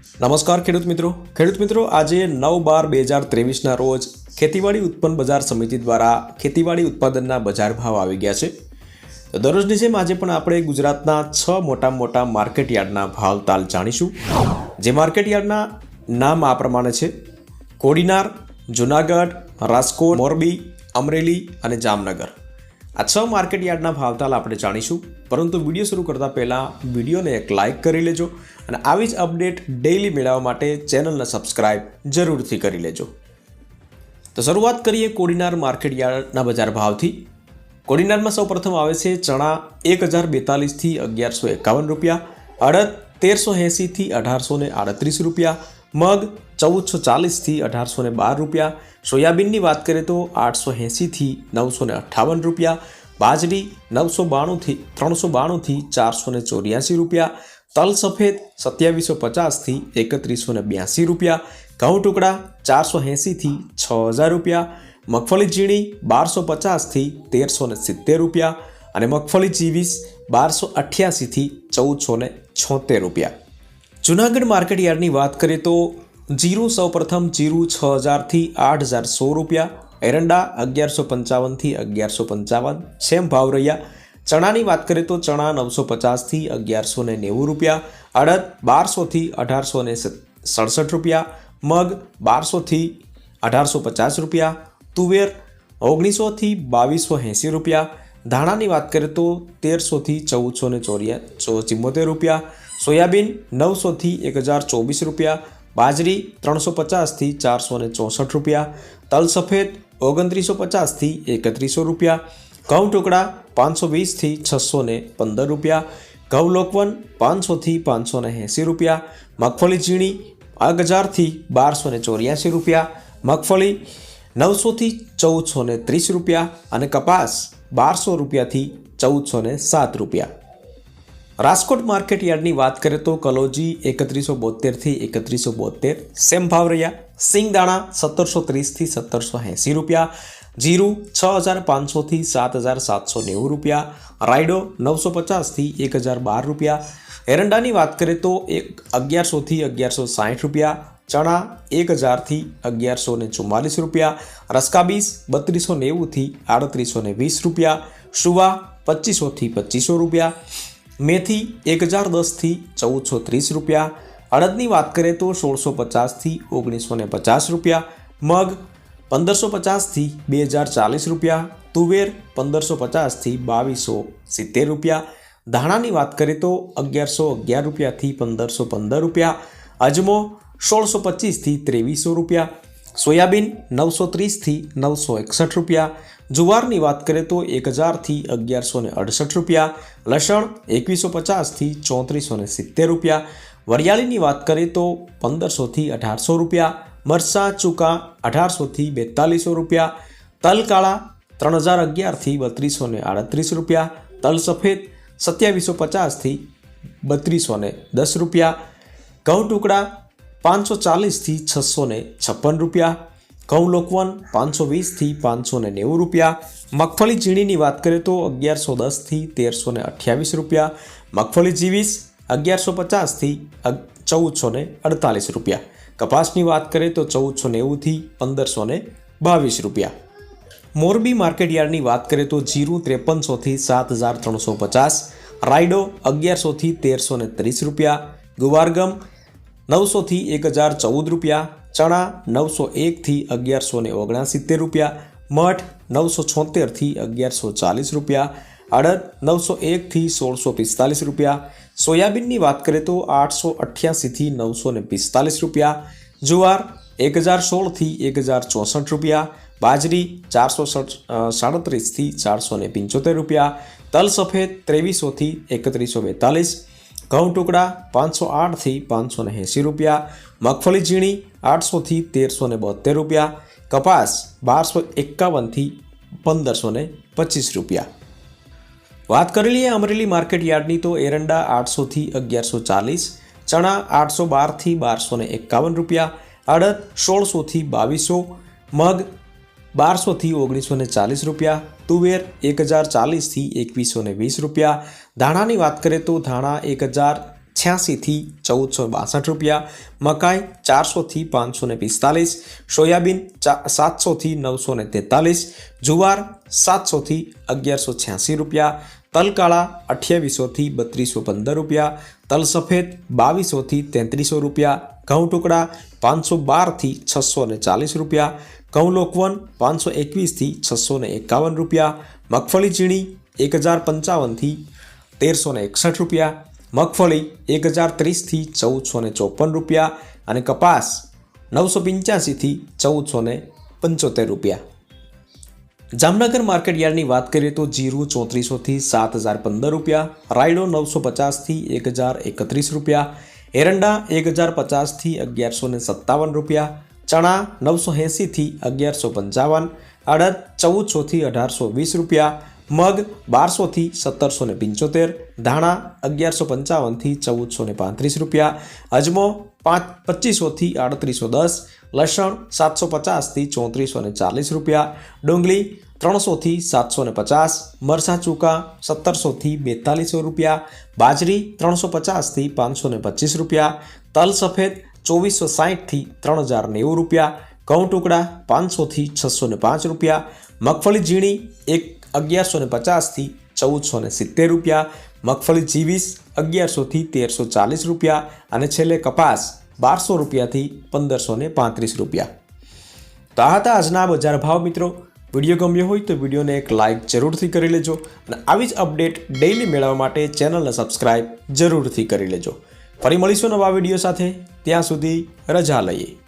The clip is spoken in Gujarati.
નમસ્કાર ખેડૂત મિત્રો આજે 9/12/2023ના રોજ ખેતીવાડી ઉત્પન્ન બજાર સમિતિ દ્વારા ખેતીવાડી ઉત્પાદનના બજાર ભાવ આવી ગયા છે। તો દરરોજની જેમ આજે પણ આપણે ગુજરાતના 6 મોટા માર્કેટ યાર્ડના ભાવ તાલ જાણીશું। જે માર્કેટ યાર્ડના નામ આ પ્રમાણે છે: કોડીનાર, જૂનાગઢ, રાજકોટ, મોરબી, અમરેલી અને જામનગર। આ 6 માર્કેટ યાર્ડના ભાવતાલ આપણે જાણીશું, પરંતુ વિડીયો શરૂ કરતા પહેલાં વિડીયોને એક લાઇક કરી લેજો અને આવી જ અપડેટ ડેઇલી મેળવવા માટે ચેનલને સબસ્ક્રાઇબ જરૂરથી કરી લેજો। તો શરૂઆત કરીએ કોડીનાર માર્કેટ યાર્ડના બજાર ભાવથી। કોડીનારમાં સૌપ્રથમ આવે છે ચણા 1042થી 1151 રૂપિયા, અડદ 1380થી 1838 રૂપિયા, મગ 1440થી 1812 રૂપિયા, સોયાબીનની વાત કરીએ તો 880થી 958 રૂપિયા, બાજરી 992થી 484 રૂપિયા, તલ સફેદ 2750થી 3182 રૂપિયા, ઘઉં ટુકડા 480થી 6000 રૂપિયા, મગફળી ઝીણી 1250થી 1370 રૂપિયા અને મગફળી ચીવીસ 1288થી 1476 રૂપિયા। જૂનાગઢ માર્કેટ યાર્ડની વાત કરીએ તો જીરું સૌપ્રથમ જીરું 6000થી 80100 રૂપિયા, એરંડા 1155થી 1155 સેમ ભાવ રહ્યા। ચણાની વાત કરીએ તો ચણા 950થી 1190 રૂપિયા, અડદ 1200થી 1867 રૂપિયા, મગ 1200થી 1850 રૂપિયા, તુવેર 1900થી 2280 રૂપિયા, ધાણાની વાત કરીએ તો 1300થી 1474 રૂપિયા, સોયાબીન 900થી 1024 રૂપિયા, બાજરી 350થી 464 રૂપિયા, તલ સફેદ 2950થી 3100 રૂપિયા, ઘઉં ટુકડા 520થી 615 રૂપિયા, ઘઉં લોકવન 500થી 580 રૂપિયા, મગફળી ઝીણી 1000થી 1284 રૂપિયા, મગફળી 900થી 1430 રૂપિયા અને કપાસ 1200 રૂપિયાથી 1407 રૂપિયા। રાજકોટ માર્કેટ યાર્ડની વાત કરીએ તો કલોજી 3172થી 3172 સેમ ભાવ રહ્યા। સિંગદાણા 1730થી 1780 રૂપિયા, જીરું 6500થી 7790 રૂપિયા, રાયડો 950થી 1012 રૂપિયા, એરંડાની વાત કરીએ તો 1100થી 1160 રૂપિયા, ચણા 1000થી 1144 રૂપિયા, રસકાબીસ 3290થી 3820 રૂપિયા, શુવા 2500થી 2500 રૂપિયા, મેથી 1010થી 1430 રૂપિયા, અડદની વાત કરીએ તો 1650થી 1950 રૂપિયા, મગ 1550થી 2040 રૂપિયા, તુવેર 1550થી 2270 રૂપિયા, ધાણાની વાત કરીએ તો 1111 રૂપિયાથી 1515 રૂપિયા, અજમો 1625થી 2300 રૂપિયા, સોયાબીન 930થી 961 રૂપિયા, જુવારની વાત કરીએ તો 1000થી 1168 રૂપિયા, લસણ 2150થી 3470 રૂપિયા, વરિયાળીની વાત કરીએ તો 1500થી 1800 રૂપિયા, મરચાં ચૂકા 1800થી 4200 રૂપિયા, તલ કાળા 3011થી 3238 રૂપિયા, તલ સફેદ 2750થી 3210 રૂપિયા, ઘઉં ટુકડા 540થી 656 રૂપિયા, ઘઉં લોકવન 520થી 590 રૂપિયા, મગફળી ઝીણીની વાત કરીએ તો 1110થી 1328 રૂપિયા, મગફળી જીવીસ 1150થી 1448 રૂપિયા, કપાસની વાત કરીએ તો 1490થી 1522 રૂપિયા। મોરબી માર્કેટ યાર્ડની વાત કરીએ તો જીરું 5300થી 7350, રાયડો 1100થી 1330 રૂપિયા, ગુવારગમ 900થી 1014 રૂપિયા, ચણા 901થી 1179 રૂપિયા, મઠ 976થી 1140 રૂપિયા, અડદ 901થી 1645 રૂપિયા, સોયાબીનની વાત કરીએ તો 888થી 945 રૂપિયા, જુવાર 1016થી 1064 રૂપિયા, બાજરી 437થી 475 રૂપિયા, તલ સફેદ 2300થી 3142, ઘઉં ટુકડા 508થી 580 રૂપિયા, મગફળી ઝીણી 800થી 1372 રૂપિયા, કપાસ 1251થી 1525 રૂપિયા। વાત કરી લઈએ અમરેલી માર્કેટ યાર્ડની તો એરંડા 800થી 1140, ચણા 812થી 1251 રૂપિયા, અડદ 1600થી 2200, મગ 1200થી 1940 રૂપિયા, તુવેર 1040થી 2120 રૂપિયા, ધાણાની વાત કરીએ તો ધાણા 86થી 1462 રૂપિયા, મકાઈ 400થી 545, સોયાબીન 700થી 943, જુવાર 700થી 1186 રૂપિયા, તલ કાળા 2800થી 3215 રૂપિયા, તલ સફેદ 2200થી 3300 રૂપિયા, ઘઉં ટુકડા 512થી 640 રૂપિયા, ઘઉં લોકવન 521થી 651 રૂપિયા, મગફળી ઝીણી 1055થી 1361 રૂપિયા, મગફળી 1030થી 1454 રૂપિયા અને કપાસ 985થી 1475 રૂપિયા. જામનગર માર્કેટ યાર્ડની વાત કરીએ તો જીરું 3400થી 7015 રૂપિયા, રાયડો 950થી 1031 રૂપિયા, એરંડા 1050થી 1157 રૂપિયા, ચણા 980થી 1155, અડદ 1400થી 1820 રૂપિયા, મગ 1200થી 1775, ધાણા 1155થી 1435 રૂપિયા, અજમો 2500થી 3810, લસણ 750થી 3440 રૂપિયા, ડુંગળી 300થી 750, મરચાં ચૂકા 1700થી 4200 રૂપિયા, બાજરી 350થી 525 રૂપિયા, તલ સફેદ 2460થી 3090 રૂપિયા, ઘઉં ટુકડા 500થી 605 રૂપિયા, મગફળી ઝીણી 1150થી 1470 રૂપિયા, મગફળી જીવીસ 1100થી 1340 રૂપિયા અને છેલ્લે કપાસ 1200 રૂપિયાથી 1535 રૂપિયા. તો આ હતા આજના બજાર ભાવ મિત્રો. વિડીયો ગમ્યો હોય તો વિડીયોને એક લાઇક જરૂરથી કરી લેજો અને આવી જ અપડેટ ડેઇલી મેળવવા માટે ચેનલને સબસ્ક્રાઇબ જરૂરથી કરી લેજો. ફરી મળીશું નવા વિડીયો સાથે. ત્યાં સુધી રજા લઈએ.